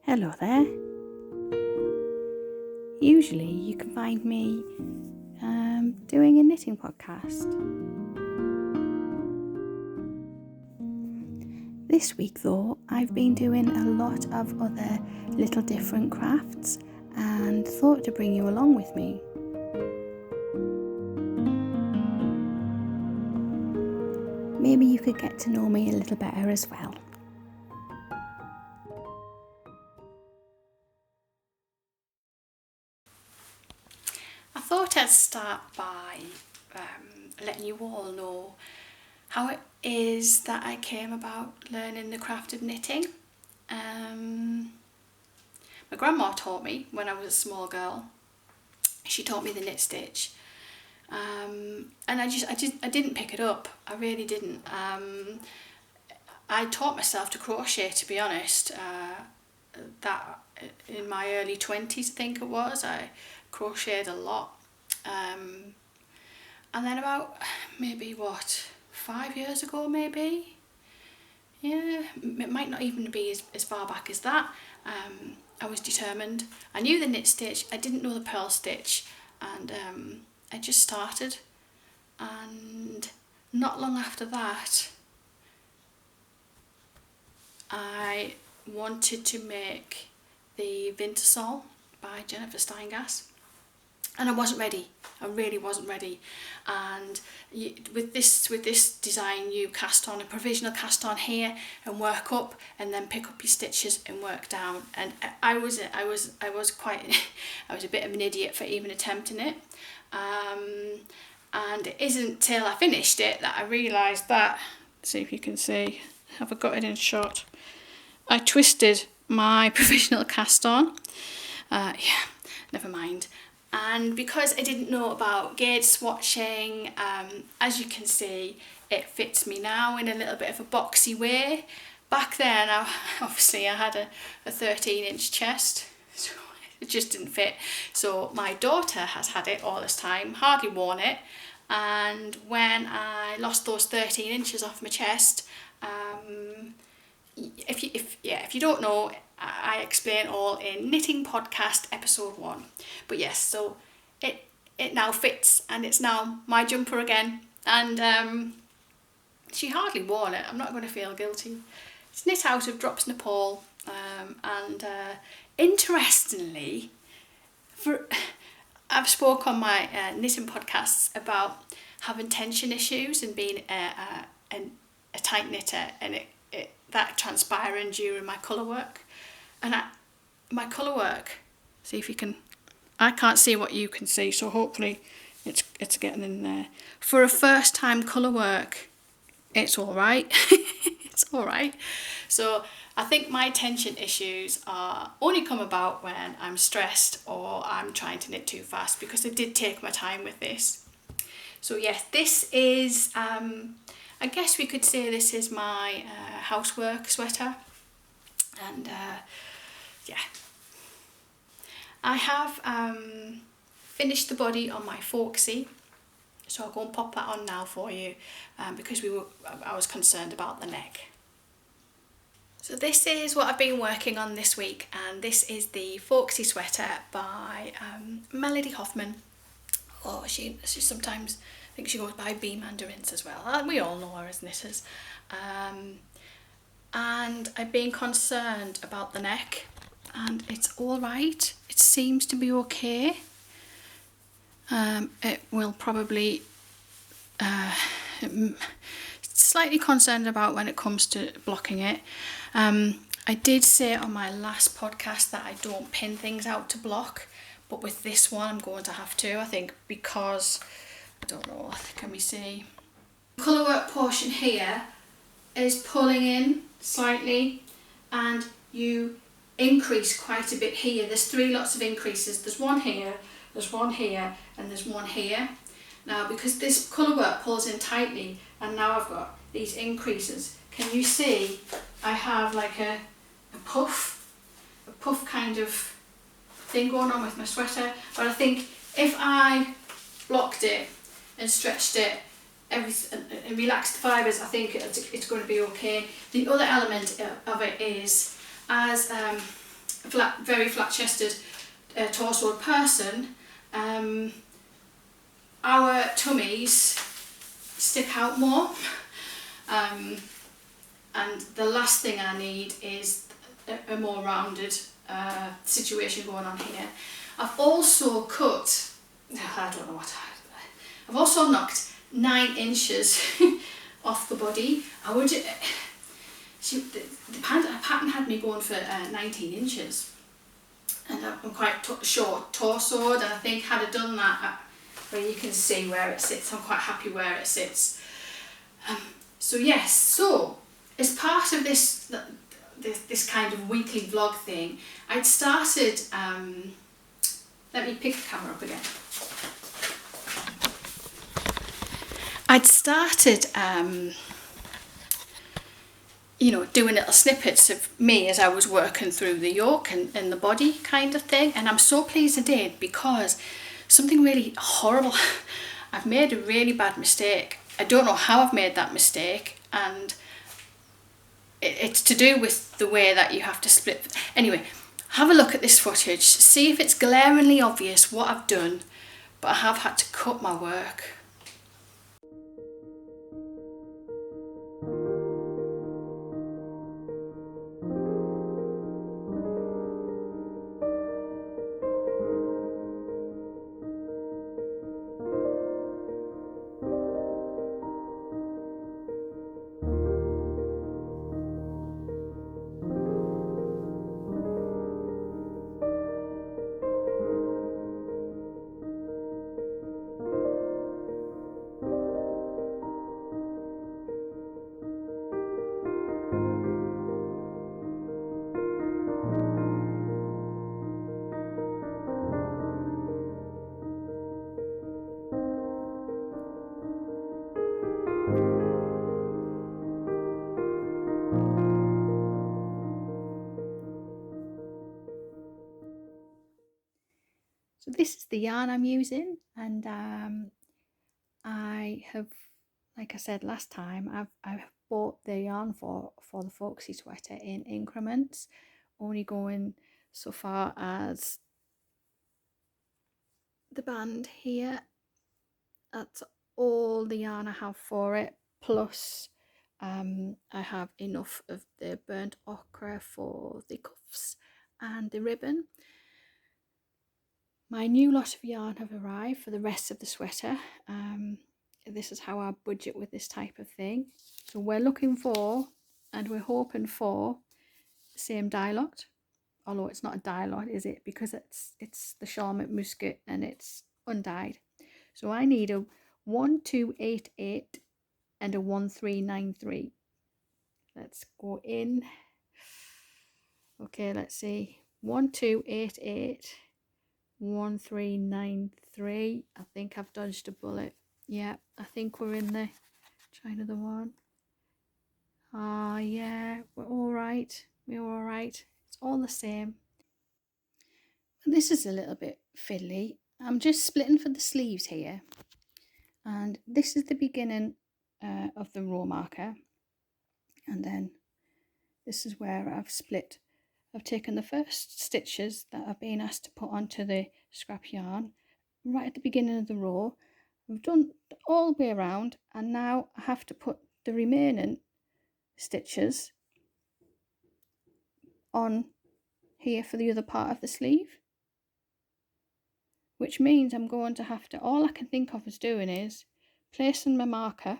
Hello there. Usually you can find me doing a knitting podcast. This week though, I've been doing a lot of other little different crafts and thought to bring you along with me. Maybe you could get to know me a little better as well. I thought I'd start by letting you all know how it is that I came about learning the craft of knitting. My grandma taught me when I was a small girl. She taught me the knit stitch, and I didn't pick it up. I really didn't. I taught myself to crochet, to be honest. That in my early 20s, I think it was. I crocheted a lot, and then about maybe 5 years ago, maybe. Yeah, it might not even be as far back as that. I was determined. I knew the knit stitch, I didn't know the purl stitch, and I just started. And not long after that, I wanted to make the Wintersol by Jennifer Steingass, and I wasn't ready. I really wasn't ready. And with this design, you cast on a provisional cast on here and work up, and then pick up your stitches and work down. And I was a bit of an idiot for even attempting it. And it isn't till I finished it that I realised that. See if you can see. Have I got it in shot? I twisted my provisional cast on. Never mind. And because I didn't know about gauge swatching, as you can see, it fits me now in a little bit of a boxy way. Back then, I had a 13-inch chest, so it just didn't fit. So my daughter has had it all this time, hardly worn it. And when I lost those 13 inches off my chest, if you don't know, I explain all in Knitting Podcast episode 1. But yes, so it now fits, and it's now my jumper again. And she hardly worn it. I'm not going to feel guilty. It's knit out of Drops Nepal, and interestingly, I've spoke on my knitting podcasts about having tension issues and being a tight knitter, and that transpiring during my colour work. And my colour work, see if you can, I can't see what you can see, so hopefully it's getting in there. For a first time colour work, it's alright. It's alright. So I think my tension issues only come about when I'm stressed or I'm trying to knit too fast, because I did take my time with this. So yes, this is, I guess we could say this is my housework sweater. And I have finished the body on my foxy, so I'll go and pop that on now for you, because I was concerned about the neck. So this is what I've been working on this week, and this is the foxy sweater by Melody Hoffman. Or she sometimes, I think she goes by Bee Mandarins as well. We all know her as knitters. And I've been concerned about the neck, and it's all right. It seems to be okay. It will probably slightly concerned about when it comes to blocking it. I did say on my last podcast that I don't pin things out to block, but with this one I'm going to have to, I think, because I don't know, can we see? The colour work portion here is pulling in slightly, and you increase quite a bit here. There's 3 lots of increases. There's one here, there's one here, and there's one here. Now, because this colour work pulls in tightly, and now I've got these increases, can you see I have like a puff kind of thing going on with my sweater? But I think if I blocked it and stretched it and relaxed fibres, I think it's going to be okay. The other element of it is, as a very flat-chested, torsoed person, our tummies stick out more, and the last thing I need is a more rounded situation going on here. I've also cut, I don't know what, I've also knocked 9 inches off the body. The pattern had me going for 19 inches, and I'm quite short torsoed, and I think had I done that, where you can see where it sits, I'm quite happy where it sits. So yes, so as part of this kind of weekly vlog thing, I'd started, let me pick the camera up again. I'd started, doing little snippets of me as I was working through the yoke and the body kind of thing. And I'm so pleased I did, because something really horrible, I've made a really bad mistake. I don't know how I've made that mistake, and it's to do with the way that you have to split. Anyway, have a look at this footage, see if it's glaringly obvious what I've done, but I have had to cut my work. So this is the yarn I'm using, and I have, like I said last time, I've bought the yarn for the Foxy sweater in increments, only going so far as the band here. That's all the yarn I have for it, plus I have enough of the burnt ochre for the cuffs and the ribbon. My new lot of yarn have arrived for the rest of the sweater. This is how I budget with this type of thing. So we're looking for, and we're hoping for, the same dye lot. Although it's not a dye lot, is it? Because it's the Charlotte Muscat and it's undyed. So I need a 1288 and a 1393. Let's go in. Okay, let's see. 1288, 1393. I think I've dodged a bullet. Yeah, I think we're in the try another one. Ah, yeah, we're all right. We're all right. It's all the same. This is a little bit fiddly. I'm just splitting for the sleeves here, and this is the beginning of the row marker, and then this is where I've split. I've taken the first stitches that I've been asked to put onto the scrap yarn right at the beginning of the row. I've done all the way around, and now I have to put the remaining stitches on here for the other part of the sleeve, which means I'm going to have to, all I can think of as doing is placing my marker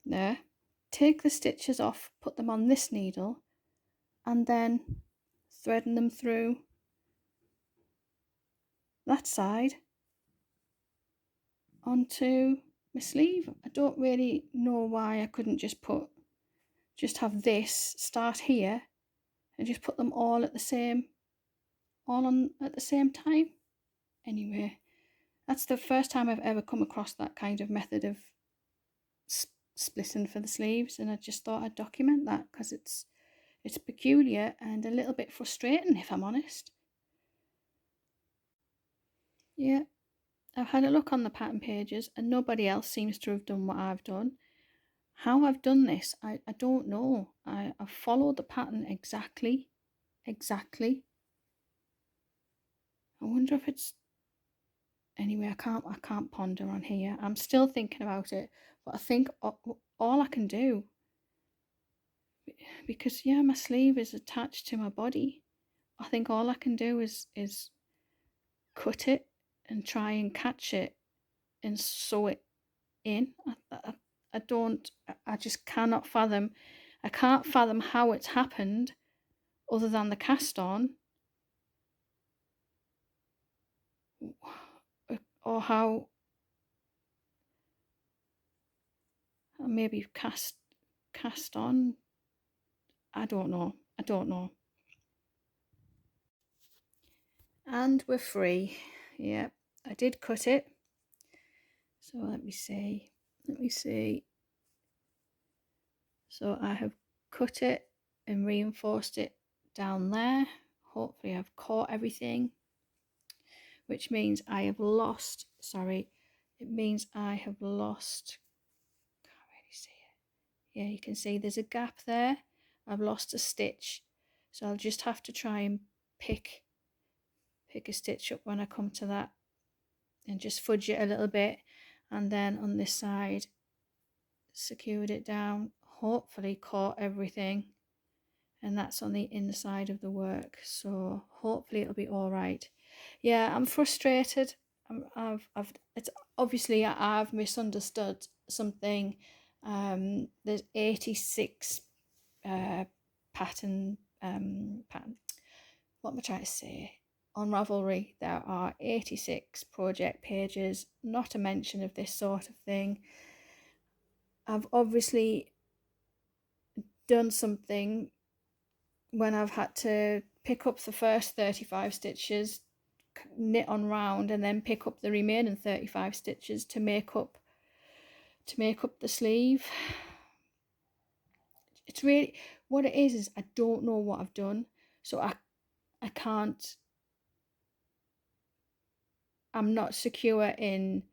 there, take the stitches off, put them on this needle, and then threading them through that side onto my sleeve. I don't really know why I couldn't just have this start here and just put them all at the same time. Anyway, that's the first time I've ever come across that kind of method of splitting for the sleeves, and I just thought I'd document that because it's peculiar and a little bit frustrating, if I'm honest. Yeah, I've had a look on the pattern pages and nobody else seems to have done what I've done. How I've done this, I don't know. I've followed the pattern exactly. I wonder if it's... Anyway, I can't ponder on here. I'm still thinking about it, but I think all I can do, because yeah, my sleeve is attached to my body, I think all I can do is cut it and try and catch it and sew it in. I just cannot fathom. I can't fathom how it's happened other than the cast on, or how maybe cast on. I don't know. And we're free. Yeah, I did cut it. So let me see. So I have cut it and reinforced it down there. Hopefully I've caught everything, which means I have lost, it means I have lost, can't really see it. Yeah, you can see there's a gap there. I've lost a stitch. So I'll just have to try and pick a stitch up when I come to that and just fudge it a little bit. And then on this side, secured it down, hopefully caught everything, and that's on the inside of the work, so hopefully it'll be all right. Yeah, I'm frustrated. It's obviously I've misunderstood something. There's 86 pattern, what am I trying to say? On Ravelry, there are 86 project pages, not a mention of this sort of thing. I've obviously done something when I've had to pick up the first 35 stitches, knit on round, and then pick up the remaining 35 stitches to make up the sleeve. It's really, what it is I don't know what I've done, so I can't, I'm not secure in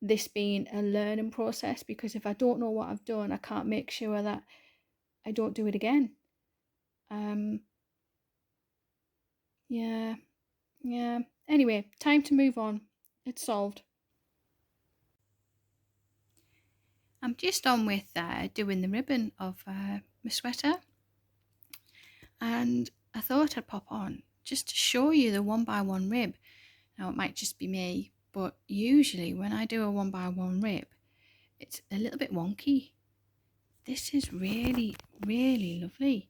this being a learning process, because if I don't know what I've done, I can't make sure that I don't do it again. Yeah. Anyway, time to move on. It's solved. I'm just on with doing the ribbon of my sweater, and I thought I'd pop on just to show you the 1x1 rib. Now it might just be me, but usually when I do a 1x1 rib, it's a little bit wonky. This is really, really lovely.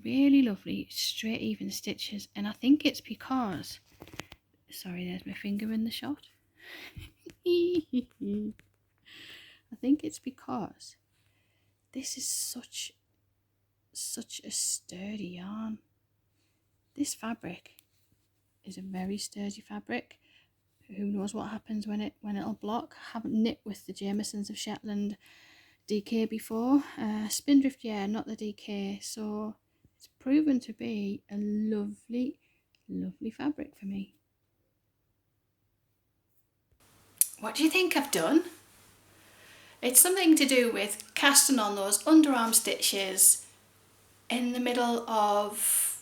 Really lovely, straight even stitches, and I think it's because, sorry, there's my finger in the shot. I think it's because this is such a sturdy yarn. This fabric is a very sturdy fabric. Who knows what happens when it'll block. I haven't knit with the Jamiesons of Shetland DK before. Spindrift, yeah, not the DK. So it's proven to be a lovely, lovely fabric for me. What do you think I've done? It's something to do with casting on those underarm stitches in the middle of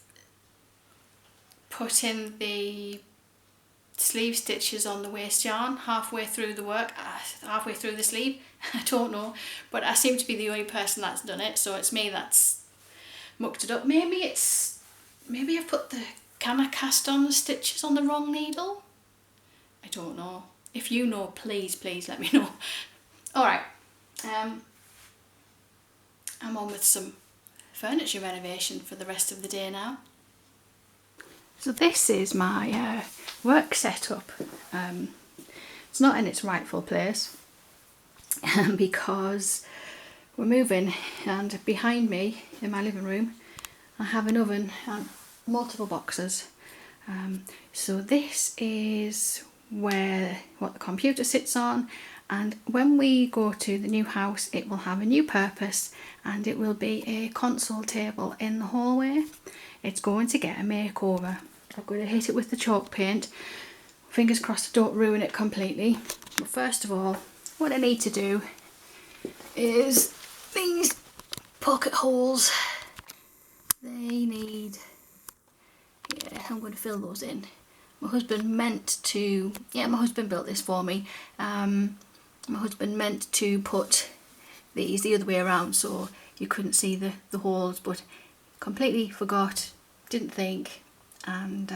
putting the sleeve stitches on the waist yarn halfway through the work, halfway through the sleeve. I don't know, but I seem to be the only person that's done it, so it's me that's mucked it up. Maybe I've put the, can I cast on the stitches on the wrong needle? I don't know. If you know, please let me know. Alright, I'm on with some furniture renovation for the rest of the day now. So this is my work setup. It's not in its rightful place because we're moving, and behind me in my living room I have an oven and multiple boxes. So this is what the computer sits on, and when we go to the new house it will have a new purpose, and it will be a console table in the hallway. It's going to get a makeover. I'm going to hit it with the chalk paint, fingers crossed I don't ruin it completely. But first of all, what I need to do is these pocket holes. They need, yeah, I'm going to fill those in. My husband meant to, my husband built this for me. My husband meant to put these the other way around so you couldn't see the holes, but completely forgot, didn't think, and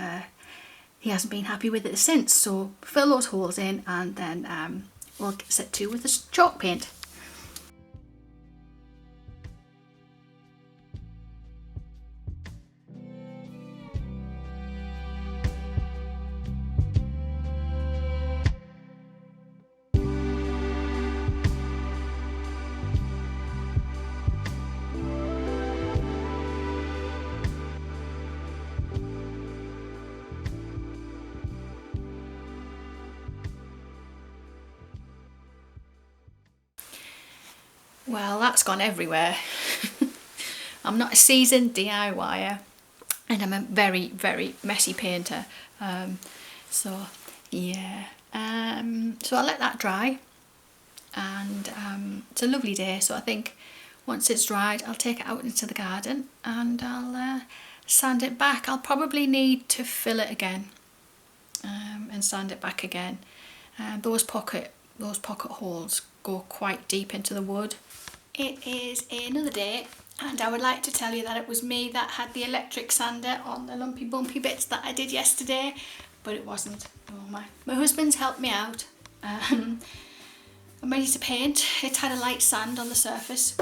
he hasn't been happy with it since. So fill those holes in, and then we'll set to with the chalk paint. Well, that's gone everywhere. I'm not a seasoned DIYer, and I'm a very, very messy painter. So yeah, so I'll let that dry, and it's a lovely day. So I think once it's dried, I'll take it out into the garden and I'll sand it back. I'll probably need to fill it again and sand it back again. Those pocket holes go quite deep into the wood. It is another day, and I would like to tell you that it was me that had the electric sander on the lumpy bumpy bits that I did yesterday, but it wasn't. Oh, my husband's helped me out. I'm ready to paint. It had a light sand on the surface.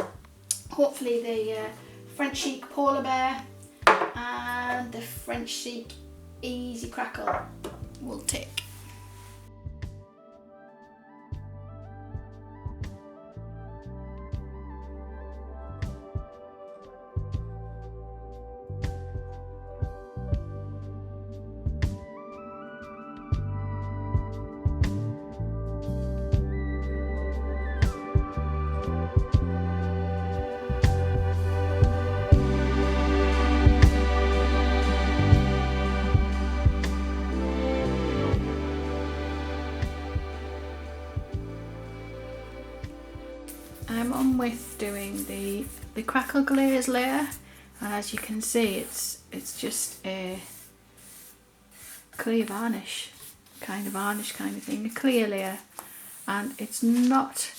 Hopefully the French Chic Polar Bear and the French Chic Easy Crackle will tick. I'm on with doing the crackle glaze layer, and as you can see, it's just a clear varnish kind of thing, a clear layer, and it's not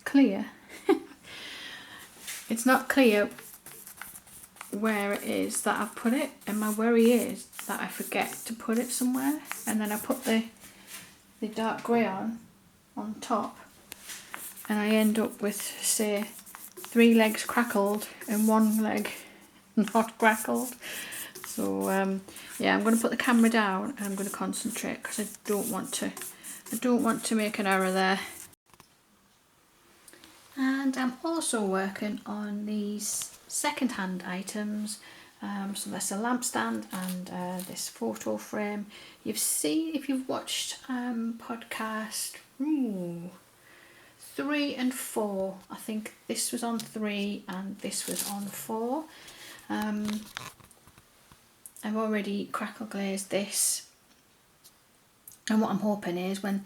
clear. It's not clear where it is that I've put it, and my worry is that I forget to put it somewhere, and then I put the dark grey on top, and I end up with, say, 3 legs crackled and 1 leg not crackled. So yeah, I'm going to put the camera down and I'm going to concentrate, because I don't want to make an error there. And I'm also working on these second-hand items. So there's a lampstand and this photo frame. You've seen, if you've watched podcast 3 and 4, I think this was on 3 and this was on 4. I've already crackle glazed this, and what I'm hoping is when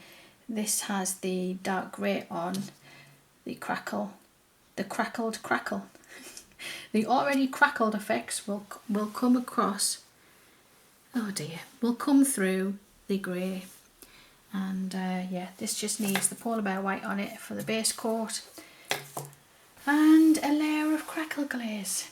this has the dark grey on, the crackled crackle, the already crackled effects will come across. Oh dear, will come through the grey. And yeah, this just needs the polar bear white on it for the base coat and a layer of crackle glaze.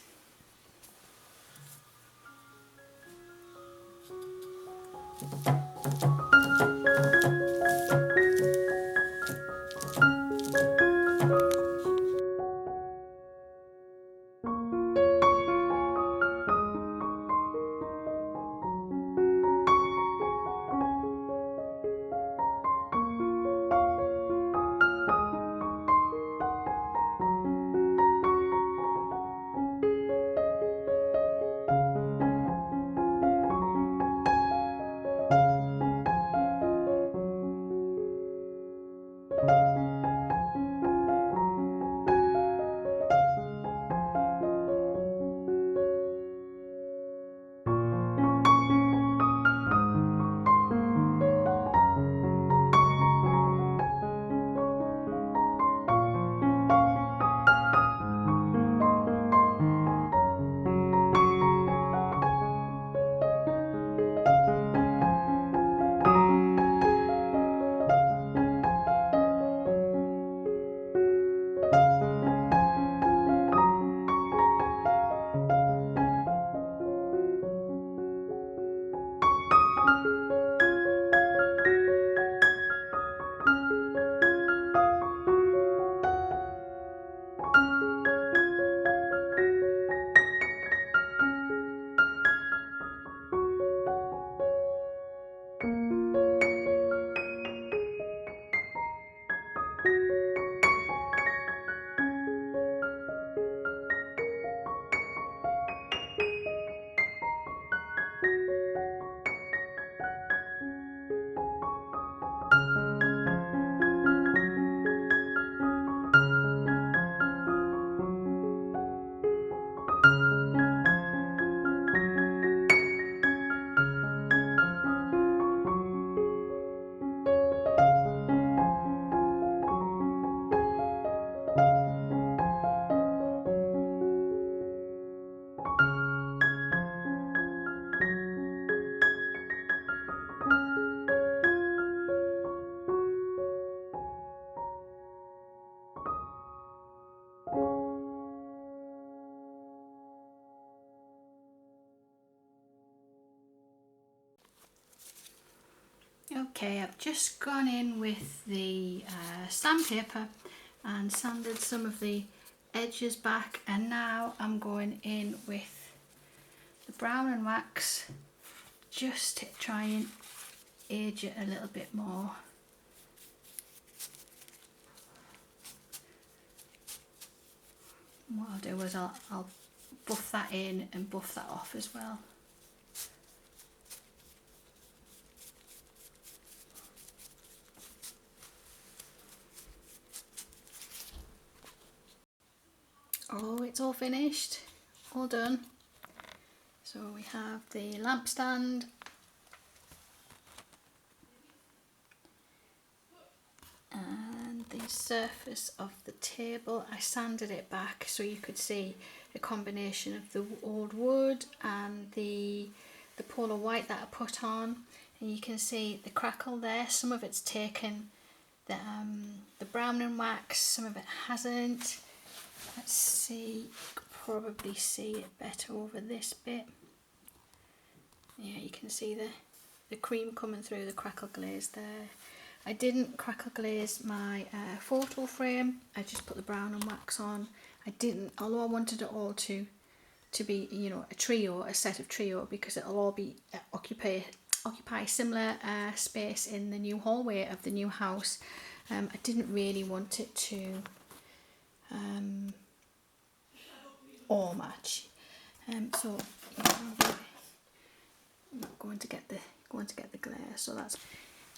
Okay, I've just gone in with the sandpaper and sanded some of the edges back, and now I'm going in with the brown and wax just to try and age it a little bit more. What I'll do is I'll buff that in and buff that off as well. Oh, it's all finished, all done. So we have the lamp stand, and the surface of the table. I sanded it back so you could see a combination of the old wood and the polar white that I put on, and you can see the crackle there. Some of it's taken the brown and wax, some of it hasn't. Let's see, you could probably see it better over this bit. Yeah, you can see the cream coming through the crackle glaze there. I didn't crackle glaze my photo frame, I just put the brown and wax on. I didn't, although I wanted it all to be, you know, a set of trio, because it'll all be occupy similar space in the new hallway of the new house. I didn't really want it to all match. So yeah, I'm not going to get the glare, so that's.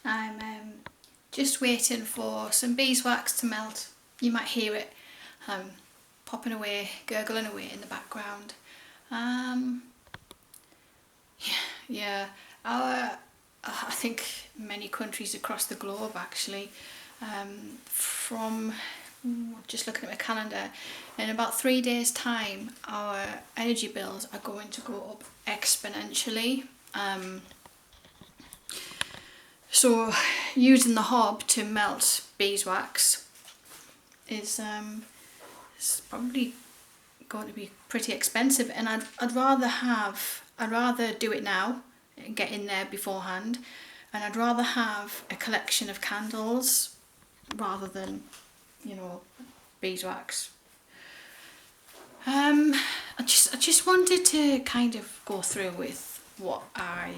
I'm just waiting for some beeswax to melt. You might hear it popping away, gurgling away in the background. Yeah. I think many countries across the globe actually, from just looking at my calendar, in about 3 days time our energy bills are going to go up exponentially. So using the hob to melt beeswax is probably going to be pretty expensive, and I'd rather do it now and get in there beforehand, and I'd rather have a collection of candles rather than, you know, beeswax. I just wanted to kind of go through with what I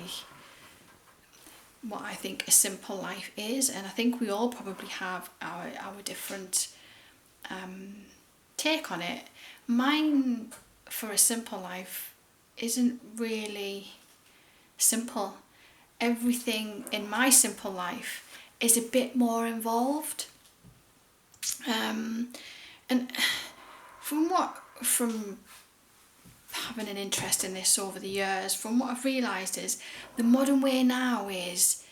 think a simple life is, and I think we all probably have our different take on it. Mine for a simple life isn't really simple. Everything in my simple life is a bit more involved, and from having an interest in this over the years, from what I've realised is the modern way now is,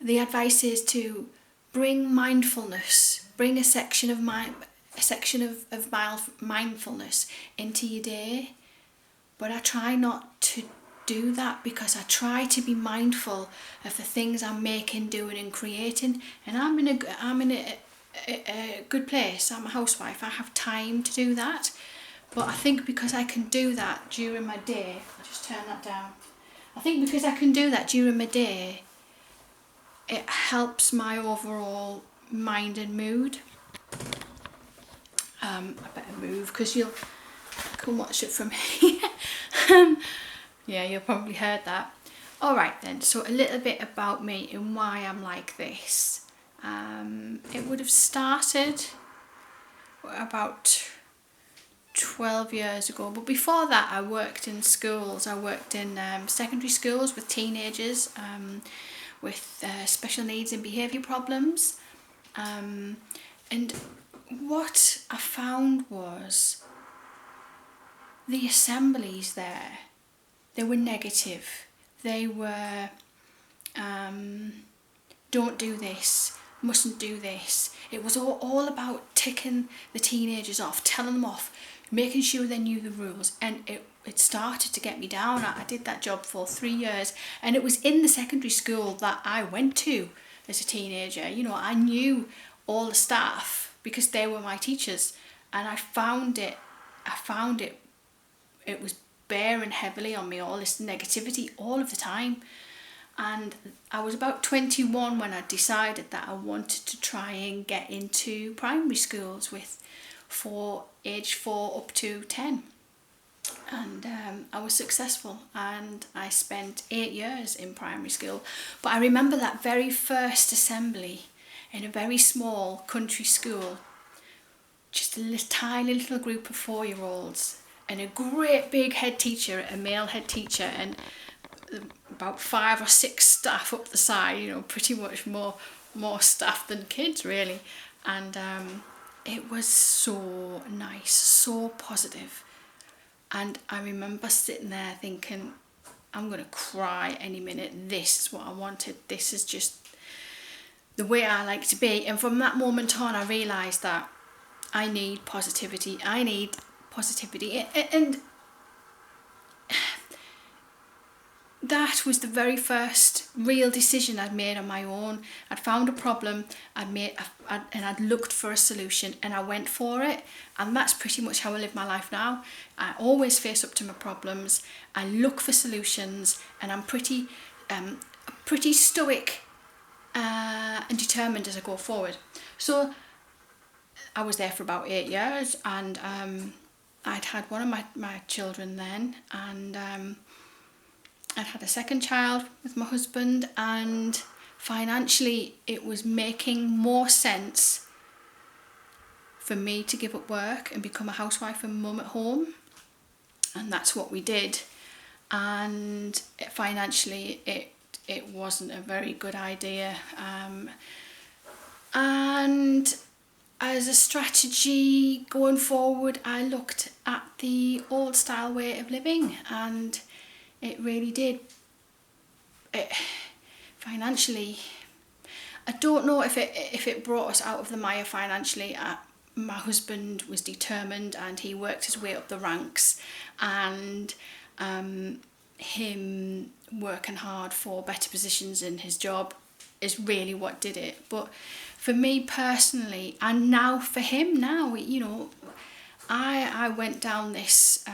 the advice is to bring mindfulness, bring a section of mindfulness into your day. But I try not to do that, because I try to be mindful of the things I'm making, doing and creating, and I'm in a good place. I'm a housewife, I have time to do that. But I think because I can do that during my day, I'll just turn that down. I think because I can do that during my day, it helps my overall mind and mood. I better move because you can watch it from here. Yeah, you probably heard that. Alright then, so a little bit about me and why I'm like this. It would have started about 12 years ago, but before that I worked in schools. I worked in secondary schools with teenagers with special needs and behaviour problems, and what I found was the assemblies there, they were negative. They were don't do this, mustn't do this. It was all about ticking the teenagers off, telling them off, making sure they knew the rules, and it started to get me down. I did that job for 3 years, and it was in the secondary school that I went to as a teenager. You know, I knew all the staff because they were my teachers, and I found it was bearing heavily on me, all this negativity all of the time. And I was about 21 when I decided that I wanted to try and get into primary schools with age 4 up to 10. And I was successful, and I spent 8 years in primary school. But I remember that very first assembly in a very small country school, just a tiny little group of 4-year-olds and a great big head teacher, a male head teacher, and about 5 or 6 staff up the side, pretty much more staff than kids really. And it was so nice, so positive. And I remember sitting there thinking, I'm going to cry any minute. This is what I wanted. This is just the way I like to be. And from that moment on, I realised that I need positivity. And that was the very first real decision I'd made on my own. I'd found a problem, and I'd looked for a solution, and I went for it. And that's pretty much how I live my life now. I always face up to my problems. I look for solutions, and I'm pretty stoic and determined as I go forward. So I was there for about 8 years, and I'd had one of my children then, and I'd had a second child with my husband, and financially it was making more sense for me to give up work and become a housewife and mum at home. And that's what we did. And financially it wasn't a very good idea. And as a strategy going forward, I looked at the old style way of living, and it really did. Financially, I don't know if it brought us out of the mire financially. My husband was determined, and he worked his way up the ranks, and him working hard for better positions in his job is really what did it. But for me personally, and now for him now, I went down this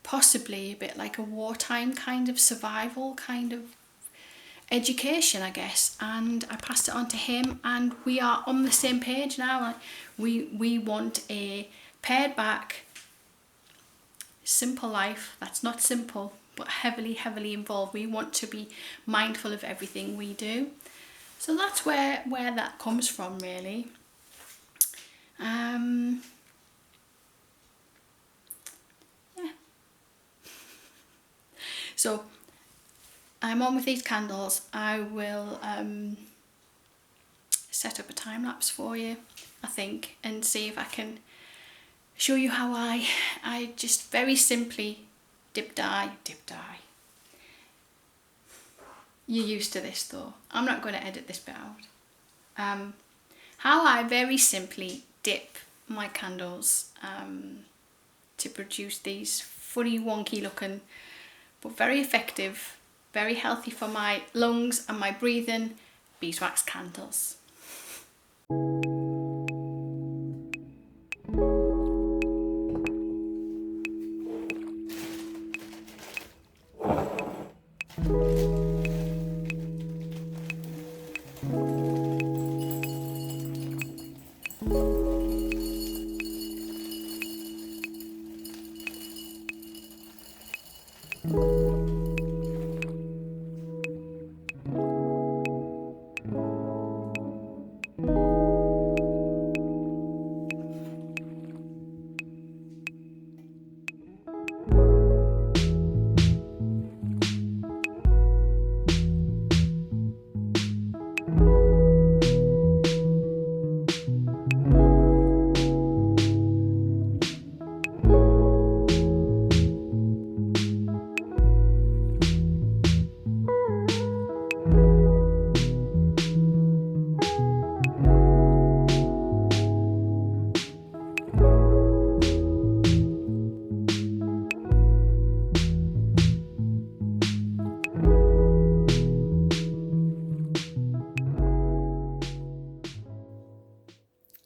possibly a bit like a wartime kind of survival kind of education, I guess, and I passed it on to him, and we are on the same page now. We want a pared back, simple life that's not simple but heavily involved. We want to be mindful of everything we do. So that's where that comes from, really. So I'm on with these candles. I will set up a time lapse for you, I think, and see if I can show you how I just very simply dip dye. You're used to this though. I'm not going to edit this bit out. How I very simply dip my candles to produce these funny, wonky looking, but very effective, very healthy for my lungs and my breathing, beeswax candles.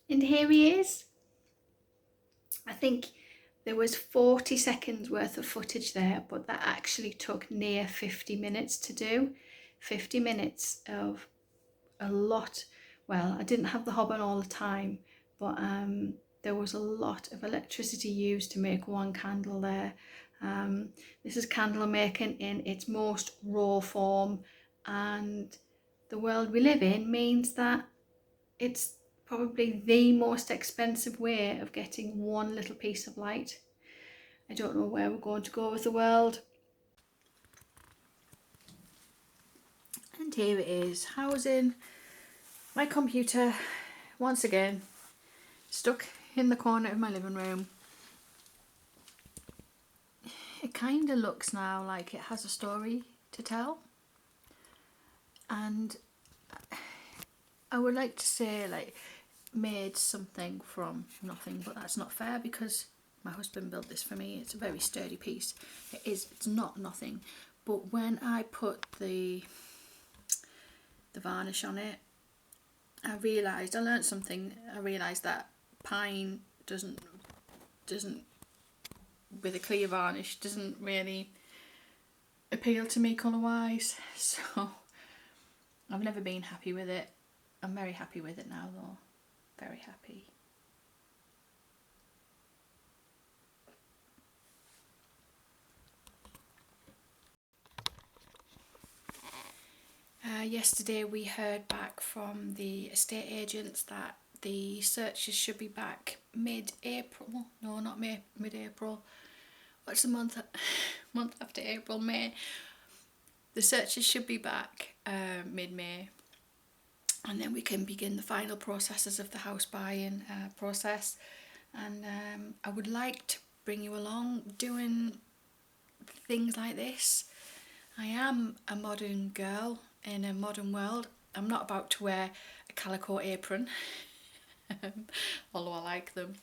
And here he is. I think There was 40 seconds worth of footage there, but that actually took near 50 minutes to do. 50 minutes of a lot. Well, I didn't have the hob on all the time, but there was a lot of electricity used to make one candle there. This is candle making in its most raw form, and the world we live in means that it's probably the most expensive way of getting one little piece of light. I don't know where we're going to go with the world. And here it is, housing my computer once again, stuck in the corner of my living room. It kind of looks now like it has a story to tell, and I would like to say like made something from nothing, but that's not fair because my husband built this for me. It's a very sturdy piece. It's not nothing, but when I put the varnish on it, I learned something. I realised that pine doesn't with a clear varnish doesn't really appeal to me colour wise, so I've never been happy with it. I'm very happy with it now though, very happy. Yesterday we heard back from the estate agents that the searches should be back mid-April. No, not mid-April. What's the month after April? May. The searches should be back mid-May, and then we can begin the final processes of the house buying process. And I would like to bring you along doing things like this. I am a modern girl in a modern world. I'm not about to wear a calico apron, although I like them.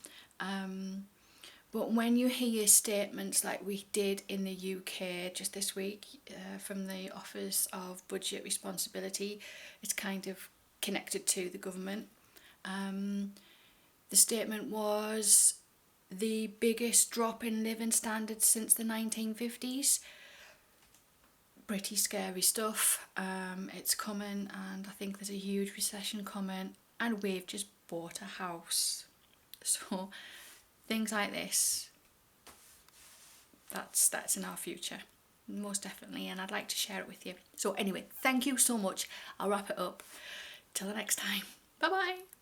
But when you hear statements like we did in the UK just this week from the Office of Budget Responsibility, it's kind of connected to the government. The statement was the biggest drop in living standards since the 1950s. Pretty scary stuff. It's coming, and I think there's a huge recession coming, and we've just bought a house. So things like this, that's in our future, most definitely, and I'd like to share it with you. So anyway, thank you so much. I'll wrap it up. Till the next time. Bye bye.